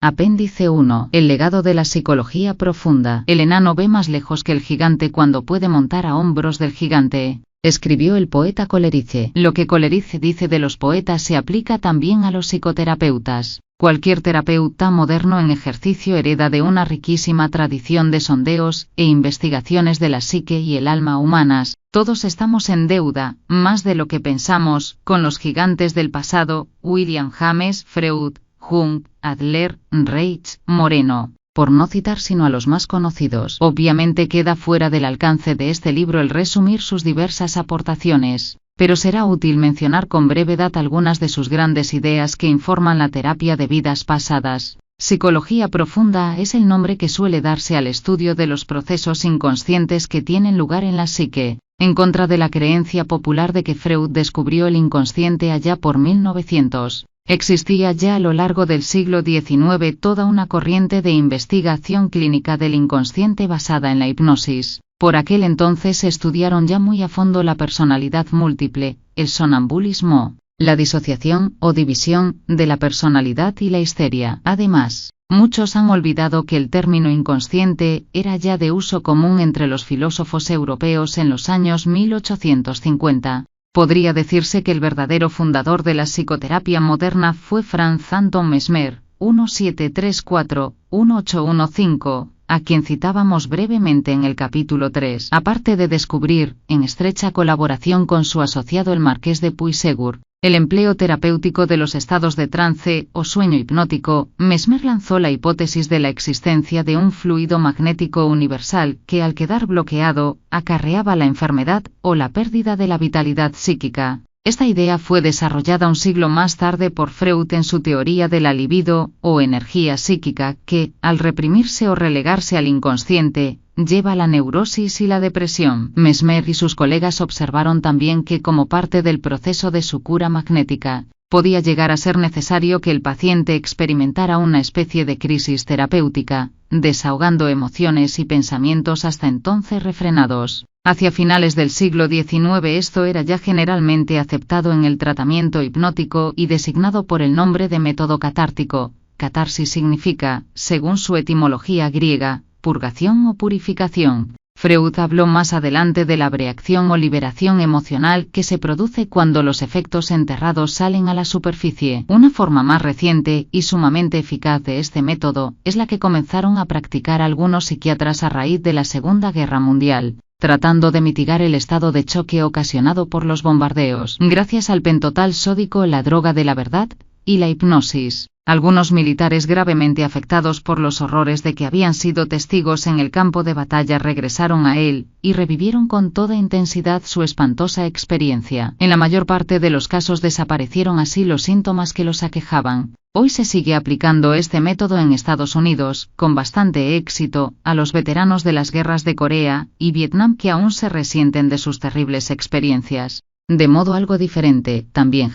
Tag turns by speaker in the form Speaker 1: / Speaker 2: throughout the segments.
Speaker 1: Apéndice 1. El legado de la psicología profunda. El enano ve más lejos que el gigante cuando puede montar a hombros del gigante. Escribió el poeta Coleridge. Lo que Coleridge dice de los poetas se aplica también a los psicoterapeutas. Cualquier terapeuta moderno en ejercicio hereda de una riquísima tradición de sondeos e investigaciones de la psique y el alma humanas. Todos estamos en deuda, más de lo que pensamos, con los gigantes del pasado: William James, Freud, Jung, Adler, Reich, Moreno, por no citar sino a los más conocidos. Obviamente queda fuera del alcance de este libro el resumir sus diversas aportaciones, pero será útil mencionar con brevedad algunas de sus grandes ideas que informan la terapia de vidas pasadas. Psicología profunda es el nombre que suele darse al estudio de los procesos inconscientes que tienen lugar en la psique, en contra de la creencia popular de que Freud descubrió el inconsciente allá por 1900. Existía ya a lo largo del siglo XIX toda una corriente de investigación clínica del inconsciente basada en la hipnosis. Por aquel entonces se estudiaron ya muy a fondo la personalidad múltiple, el sonambulismo, la disociación o división de la personalidad y la histeria. Además, muchos han olvidado que el término inconsciente era ya de uso común entre los filósofos europeos en los años 1850. Podría decirse que el verdadero fundador de la psicoterapia moderna fue Franz Anton Mesmer, 1734-1815, a quien citábamos brevemente en el capítulo 3. Aparte de descubrir, en estrecha colaboración con su asociado el marqués de Puységur, el empleo terapéutico de los estados de trance o sueño hipnótico, Mesmer lanzó la hipótesis de la existencia de un fluido magnético universal que, al quedar bloqueado, acarreaba la enfermedad o la pérdida de la vitalidad psíquica. Esta idea fue desarrollada un siglo más tarde por Freud en su teoría de la libido o energía psíquica que, al reprimirse o relegarse al inconsciente, lleva a la neurosis y la depresión. Mesmer y sus colegas observaron también que, como parte del proceso de su cura magnética, podía llegar a ser necesario que el paciente experimentara una especie de crisis terapéutica, desahogando emociones y pensamientos hasta entonces refrenados. Hacia finales del siglo XIX esto era ya generalmente aceptado en el tratamiento hipnótico y designado por el nombre de método catártico. Catarsis significa, según su etimología griega, purgación o purificación. Freud habló más adelante de la breacción o liberación emocional que se produce cuando los efectos enterrados salen a la superficie. Una forma más reciente y sumamente eficaz de este método es la que comenzaron a practicar algunos psiquiatras a raíz de la Segunda Guerra Mundial, tratando de mitigar el estado de choque ocasionado por los bombardeos, gracias al pentotal sódico, la droga de la verdad, y la hipnosis. Algunos militares gravemente afectados por los horrores de que habían sido testigos en el campo de batalla regresaron a él, y revivieron con toda intensidad su espantosa experiencia. En la mayor parte de los casos desaparecieron así los síntomas que los aquejaban. Hoy se sigue aplicando este método en Estados Unidos, con bastante éxito, a los veteranos de las guerras de Corea y Vietnam que aún se resienten de sus terribles experiencias. De modo algo diferente, también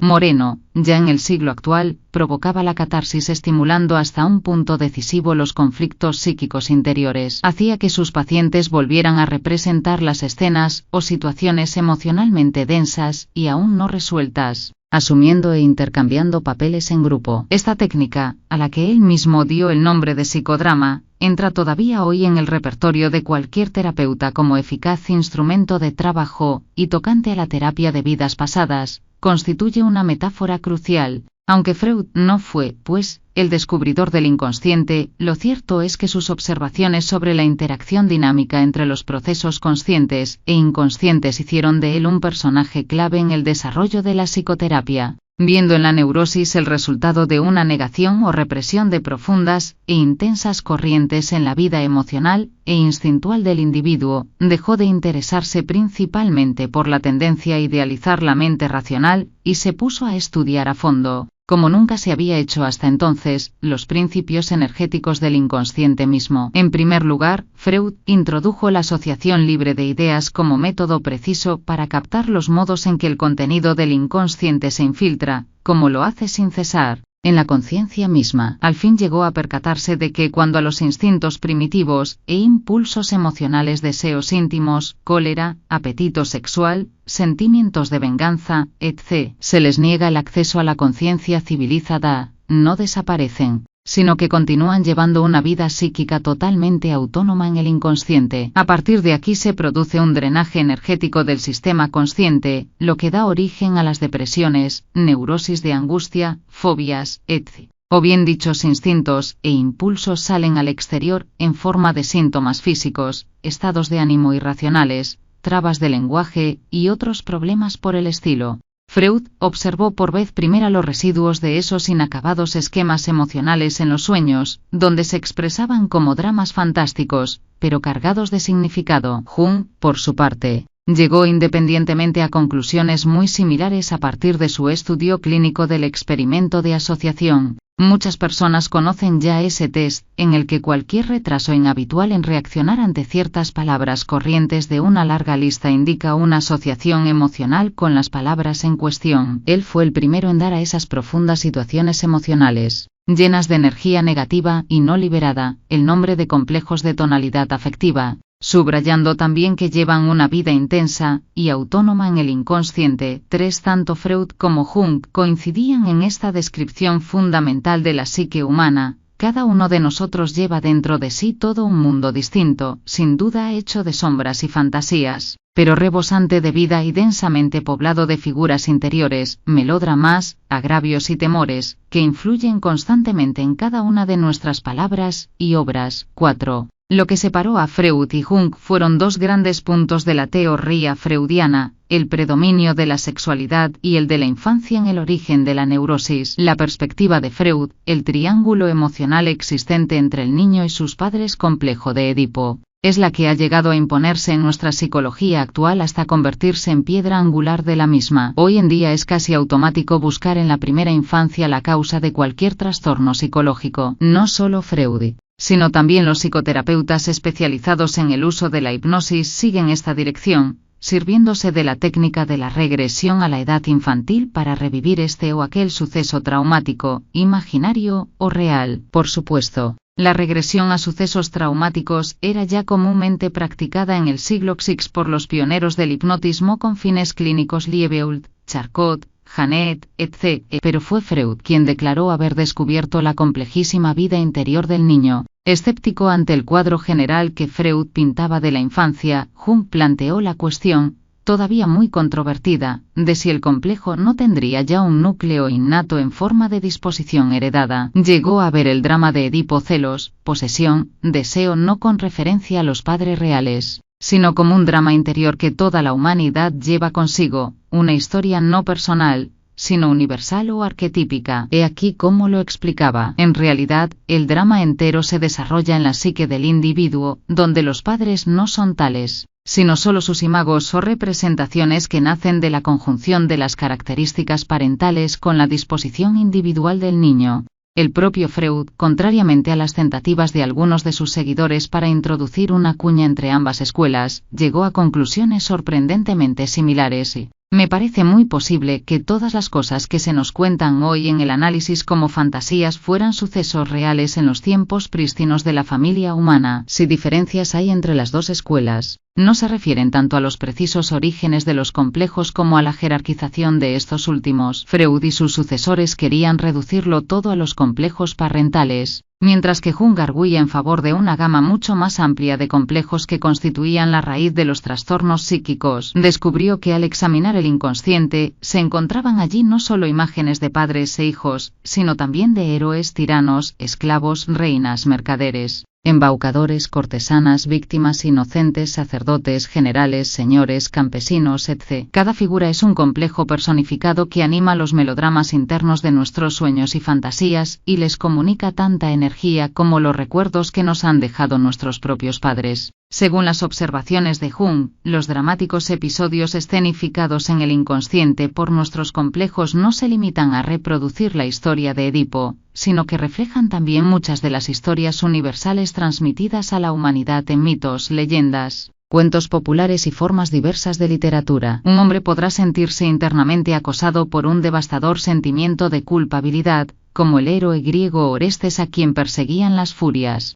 Speaker 1: Moreno, ya en el siglo actual, provocaba la catarsis estimulando hasta un punto decisivo los conflictos psíquicos interiores. Hacía que sus pacientes volvieran a representar las escenas o situaciones emocionalmente densas y aún no resueltas, asumiendo e intercambiando papeles en grupo. Esta técnica, a la que él mismo dio el nombre de psicodrama, entra todavía hoy en el repertorio de cualquier terapeuta como eficaz instrumento de trabajo, y tocante a la terapia de vidas pasadas, constituye una metáfora crucial. Aunque Freud no fue, pues, el descubridor del inconsciente, lo cierto es que sus observaciones sobre la interacción dinámica entre los procesos conscientes e inconscientes hicieron de él un personaje clave en el desarrollo de la psicoterapia, viendo en la neurosis el resultado de una negación o represión de profundas e intensas corrientes en la vida emocional e instintual del individuo. Dejó de interesarse principalmente por la tendencia a idealizar la mente racional y se puso a estudiar a fondo, como nunca se había hecho hasta entonces, los principios energéticos del inconsciente mismo. En primer lugar, Freud introdujo la asociación libre de ideas como método preciso para captar los modos en que el contenido del inconsciente se infiltra, como lo hace sin cesar, en la conciencia misma. Al fin llegó a percatarse de que cuando a los instintos primitivos e impulsos emocionales, deseos íntimos, cólera, apetito sexual, sentimientos de venganza, etc., se les niega el acceso a la conciencia civilizada, no desaparecen, sino que continúan llevando una vida psíquica totalmente autónoma en el inconsciente. A partir de aquí se produce un drenaje energético del sistema consciente, lo que da origen a las depresiones, neurosis de angustia, fobias, etc. O bien dichos instintos e impulsos salen al exterior en forma de síntomas físicos, estados de ánimo irracionales, trabas de lenguaje y otros problemas por el estilo. Freud observó por vez primera los residuos de esos inacabados esquemas emocionales en los sueños, donde se expresaban como dramas fantásticos, pero cargados de significado. Jung, por su parte, llegó independientemente a conclusiones muy similares a partir de su estudio clínico del experimento de asociación. Muchas personas conocen ya ese test, en el que cualquier retraso inhabitual en reaccionar ante ciertas palabras corrientes de una larga lista indica una asociación emocional con las palabras en cuestión. Él fue el primero en dar a esas profundas situaciones emocionales, llenas de energía negativa y no liberada, el nombre de complejos de tonalidad afectiva, subrayando también que llevan una vida intensa y autónoma en el inconsciente. Tanto Freud como Jung coincidían en esta descripción fundamental de la psique humana. Cada uno de nosotros lleva dentro de sí todo un mundo distinto, sin duda hecho de sombras y fantasías, pero rebosante de vida y densamente poblado de figuras interiores, melodramas, agravios y temores, que influyen constantemente en cada una de nuestras palabras y obras. 4. Lo que separó a Freud y Jung fueron dos grandes puntos de la teoría freudiana, el predominio de la sexualidad y el de la infancia en el origen de la neurosis. La perspectiva de Freud, el triángulo emocional existente entre el niño y sus padres, complejo de Edipo, es la que ha llegado a imponerse en nuestra psicología actual hasta convertirse en piedra angular de la misma. Hoy en día es casi automático buscar en la primera infancia la causa de cualquier trastorno psicológico. No solo Freud, sino también los psicoterapeutas especializados en el uso de la hipnosis siguen esta dirección, sirviéndose de la técnica de la regresión a la edad infantil para revivir este o aquel suceso traumático, imaginario o real. Por supuesto, la regresión a sucesos traumáticos era ya comúnmente practicada en el siglo VI por los pioneros del hipnotismo con fines clínicos Liebeult, Charcot, Janet, etc., pero fue Freud quien declaró haber descubierto la complejísima vida interior del niño. Escéptico ante el cuadro general que Freud pintaba de la infancia, Jung planteó la cuestión, todavía muy controvertida, de si el complejo no tendría ya un núcleo innato en forma de disposición heredada. Llegó a ver el drama de Edipo: celos, posesión, deseo, no con referencia a los padres reales, sino como un drama interior que toda la humanidad lleva consigo, una historia no personal, sino universal o arquetípica. He aquí cómo lo explicaba. En realidad, el drama entero se desarrolla en la psique del individuo, donde los padres no son tales, sino solo sus imagos o representaciones que nacen de la conjunción de las características parentales con la disposición individual del niño. El propio Freud, contrariamente a las tentativas de algunos de sus seguidores para introducir una cuña entre ambas escuelas, llegó a conclusiones sorprendentemente similares y me parece muy posible que todas las cosas que se nos cuentan hoy en el análisis como fantasías fueran sucesos reales en los tiempos prístinos de la familia humana. Si diferencias hay entre las dos escuelas, no se refieren tanto a los precisos orígenes de los complejos como a la jerarquización de estos últimos. Freud y sus sucesores querían reducirlo todo a los complejos parentales, mientras que Jung arguía en favor de una gama mucho más amplia de complejos que constituían la raíz de los trastornos psíquicos. Descubrió que al examinar el inconsciente, se encontraban allí no solo imágenes de padres e hijos, sino también de héroes, tiranos, esclavos, reinas, mercaderes, embaucadores, cortesanas, víctimas, inocentes, sacerdotes, generales, señores, campesinos, etc. Cada figura es un complejo personificado que anima los melodramas internos de nuestros sueños y fantasías, y les comunica tanta energía como los recuerdos que nos han dejado nuestros propios padres. Según las observaciones de Jung, los dramáticos episodios escenificados en el inconsciente por nuestros complejos no se limitan a reproducir la historia de Edipo, sino que reflejan también muchas de las historias universales transmitidas a la humanidad en mitos, leyendas, cuentos populares y formas diversas de literatura. Un hombre podrá sentirse internamente acosado por un devastador sentimiento de culpabilidad, como el héroe griego Orestes a quien perseguían las furias.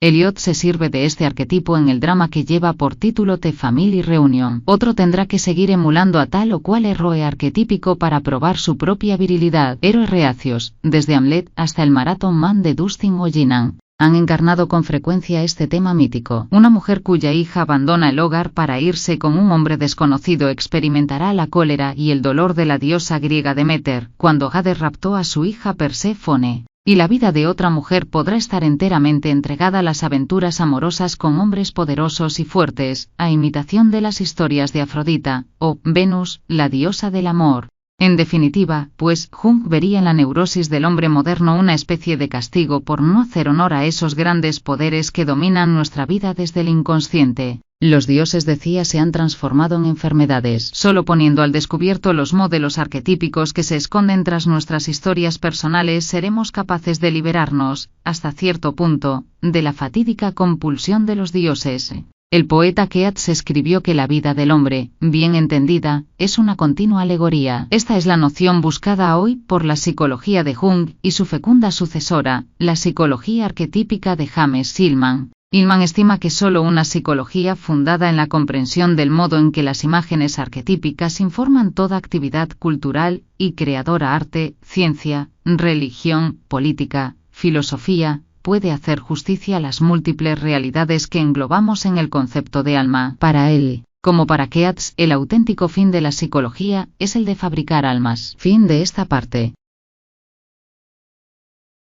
Speaker 1: Eliot se sirve de este arquetipo en el drama que lleva por título The Family Reunion. Otro tendrá que seguir emulando a tal o cual héroe arquetípico para probar su propia virilidad. Héroes reacios, desde Hamlet hasta el Marathon Man de Dustin Hoffman, han encarnado con frecuencia este tema mítico. Una mujer cuya hija abandona el hogar para irse con un hombre desconocido experimentará la cólera y el dolor de la diosa griega Deméter, cuando Hades raptó a su hija Perséfone. Y la vida de otra mujer podrá estar enteramente entregada a las aventuras amorosas con hombres poderosos y fuertes, a imitación de las historias de Afrodita, o Venus, la diosa del amor. En definitiva, pues, Jung vería en la neurosis del hombre moderno una especie de castigo por no hacer honor a esos grandes poderes que dominan nuestra vida desde el inconsciente. Los dioses, decía, se han transformado en enfermedades. Solo poniendo al descubierto los modelos arquetípicos que se esconden tras nuestras historias personales seremos capaces de liberarnos, hasta cierto punto, de la fatídica compulsión de los dioses. El poeta Keats escribió que la vida del hombre, bien entendida, es una continua alegoría. Esta es la noción buscada hoy por la psicología de Jung y su fecunda sucesora, la psicología arquetípica de James Hillman. Hillman estima que solo una psicología fundada en la comprensión del modo en que las imágenes arquetípicas informan toda actividad cultural y creadora, arte, ciencia, religión, política, filosofía, puede hacer justicia a las múltiples realidades que englobamos en el concepto de alma. Para él, como para Keats, el auténtico fin de la psicología es el de fabricar almas. Fin de esta parte.